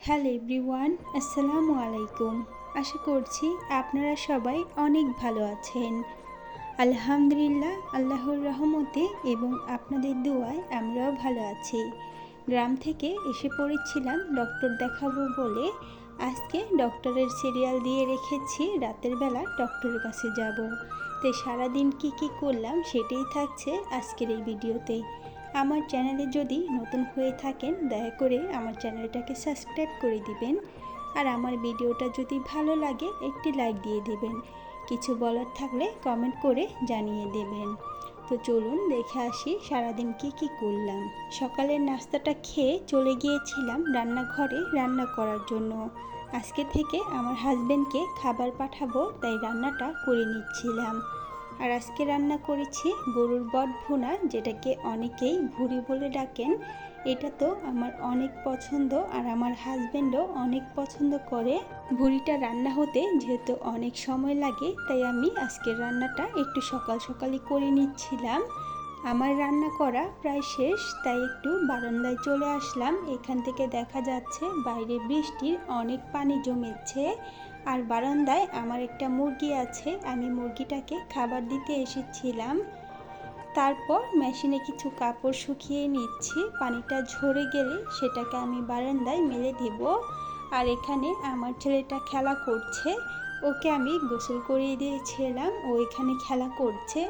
Hello everyone, আসসালামু আলাইকুম। আশা করছি আপনারা সবাই অনেক ভালো আছেন। আলহামদুলিল্লাহ, আল্লাহর রহমতে এবং আপনাদের দোয়ায় আমরাও ভালো আছি। গ্রাম থেকে এসে পড়েছিলাম ডক্টর দেখাবো বলে। আজকে ডক্টরের সিরিয়াল দিয়ে রেখেছি, রাতের বেলা ডক্টরের কাছে যাব। তাই সারাদিন কি করলাম সেটাই থাকছে আজকের এই ভিডিওতে। আমার চ্যানেলে যদি নতুন হয়ে থাকেন দয়া করে আমার চ্যানেলটাকে সাবস্ক্রাইব করে দিবেন, আর আমার ভিডিওটা যদি ভালো লাগে একটি লাইক দিয়ে দিবেন। কিছু বলার থাকলে কমেন্ট করে জানিয়ে দেবেন। তো চলুন দেখে আসি সারাদিন কি করলাম। সকালের নাস্তাটা খেয়ে চলে গিয়েছিলাম রান্নাঘরে রান্না করার জন্য। আজকে থেকে আমার হাজবেন্ডকে খাবার পাঠাবো, তাই রান্নাটা করে নিচ্ছিলাম। আর আজকে রান্না করেছি গরুর বট ভুনা, যেটাকে অনেকেই ভুড়ি বলে ডাকেন। এটা তো আমার অনেক পছন্দ, আর আমার হাজবেন্ডও অনেক পছন্দ করে। ভুড়িটা রান্না হতে যেহেতু অনেক সময় লাগে, তাই আমি আজকের রান্নাটা একটু সকালই করে নিচ্ছিলাম। আমার রান্না করা প্রায় শেষ, তাই একটু বারান্দায় চলে আসলাম। এখান থেকে দেখা যাচ্ছে বাইরে বৃষ্টির অনেক পানি জমেছে। আর বারান্দায় আমার একটা মুরগি আছে, আমি মুরগিটাকে খাবার দিতে এসেছিলাম। তারপর মেশিনে কিছু কাপড় শুকিয়ে নিচ্ছি, পানিটা ঝরে গেলে সেটাকে আমি বারান্দায় মেলে দেব। আর এখানে আমার ছেলেটা খেলা করছে, ওকে আমি গোসল করিয়ে দিয়েছিলাম, ও এখানে খেলা করছে।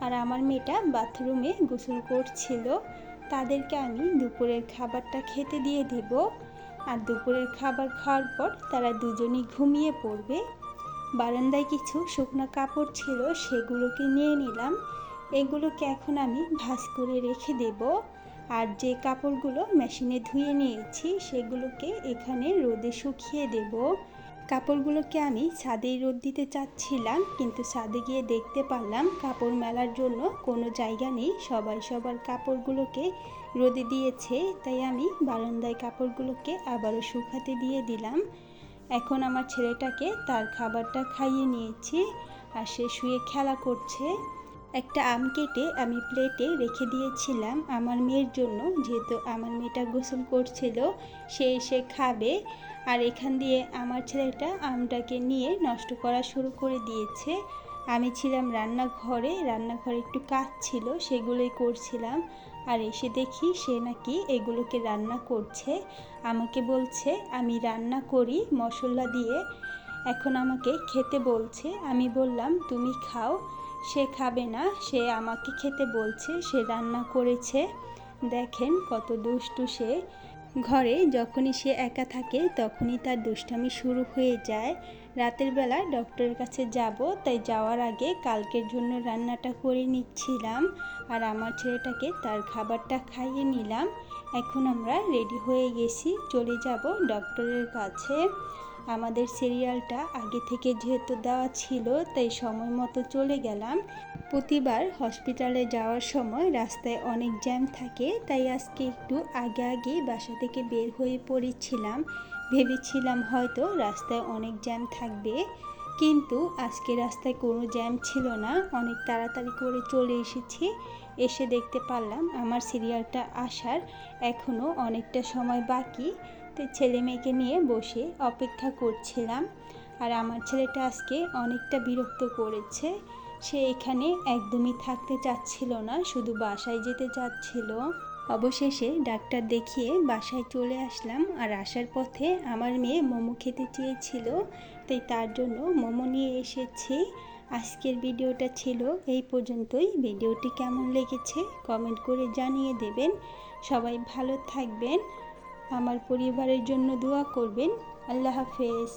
আর আমার মেয়েটা বাথরুমে গোসল করছিল। তাদেরকে আমি দুপুরের খাবারটা খেতে দিয়ে দেব। আর দুপুরের খাবার খাওয়ার পর তারা দুজনই ঘুমিয়ে পড়বে। বারান্দায় কিছু শুকনো কাপড় ছিল, সেগুলোকে নিয়ে নিলাম। এগুলোকে এখন আমি ভাঁজ করে রেখে দেব। আর যে কাপড়গুলো মেশিনে ধুয়ে নিয়েছি সেগুলোকে এখানে রোদে শুকিয়ে দেব। কাপড়গুলোকে আমি ছাদেই রোদ দিতে চাচ্ছিলাম, কিন্তু ছাদে গিয়ে দেখতে পারলাম কাপড় মেলার জন্য কোনো জায়গা নেই। সবাই সবার কাপড়গুলোকে রোদে দিয়েছে, তাই আমি বারান্দায় কাপড়গুলোকে আবারও শুকাতে দিয়ে দিলাম। এখন আমার ছেলেটাকে তার খাবারটা খাইয়ে নিয়েছি, আর সে শুয়ে খেলা করছে। একটা আম কেটে আমি প্লেটে রেখে দিয়েছিলাম আমার মেয়ের জন্য, যেহেতু আমার মেয়েটা গোসল করছিল, সে এসে খাবে। আর এখান দিয়ে আমার ছেলেটা আমটাকে নিয়ে নষ্ট করা শুরু করে দিয়েছে। আমি ছিলাম রান্নাঘরে একটু কাজ ছিল, সেগুলোই করছিলাম। আর এসে দেখি সে নাকি এগুলোকে রান্না করছে। আমাকে বলছে আমি রান্না করি মশলা দিয়ে, এখন আমাকে খেতে বলছে। আমি বললাম তুমি খাও। সে খাবে না, সে আমাকে খেতে বলছে, সে রান্না করেছে। দেখেন কত দুষ্টু সে। ঘরে যখনই সে একা থাকে তখনই তার দুষ্টামি শুরু হয়ে যায়। রাতের বেলা ডক্টরের কাছে যাব, তাই যাওয়ার আগে কালকের জন্য রান্নাটা করে নিচ্ছিলাম। আর আমার ছেলেটাকে তার খাবারটা খাইয়ে নিলাম। এখন আমরা রেডি হয়ে গেছি, চলে যাব ডক্টরের কাছে। আমাদের সিরিয়ালটা আগে থেকে যেহেতু দেওয়া ছিল, তাই সময় মতো চলে গেলাম। প্রতিবার হসপিটালে যাওয়ার সময় রাস্তায় অনেক জ্যাম থাকে, তাই আজকে একটু আগে বাসা থেকে বের হয়ে পড়েছিলাম। ভেবেছিলাম হয়তো রাস্তায় অনেক জ্যাম থাকবে, কিন্তু আজকে রাস্তায় কোনো জ্যাম ছিল না। অনেক তাড়াতাড়ি করে চলে এসেছি। এসে দেখতে পারলাম আমার সিরিয়ালটা আসার এখনও অনেকটা সময় বাকি, তাই ছেলে মেয়েকে নিয়ে বসে অপেক্ষা করছিলাম। আর আমার ছেলেটা আজকে অনেকটা বিরক্ত করেছে। সে এখানে একদমই থাকতে চাচ্ছিল না, শুধু বাসায় যেতে চাচ্ছিল। অবশেষে ডাক্তার দেখিয়ে বাসায় চলে আসলাম। আর আসার পথে আমার মেয়ে মোমো খেতে চেয়েছিল, তাই তার জন্য মোমো নিয়ে এসেছি। আজকের ভিডিওটা ছিল এই পর্যন্তই। ভিডিওটি কেমন লেগেছে কমেন্ট করে জানিয়ে দেবেন। সবাই ভালো থাকবেন, আমার পরিবারের জন্য দোয়া করবেন। আল্লাহ হাফেজ।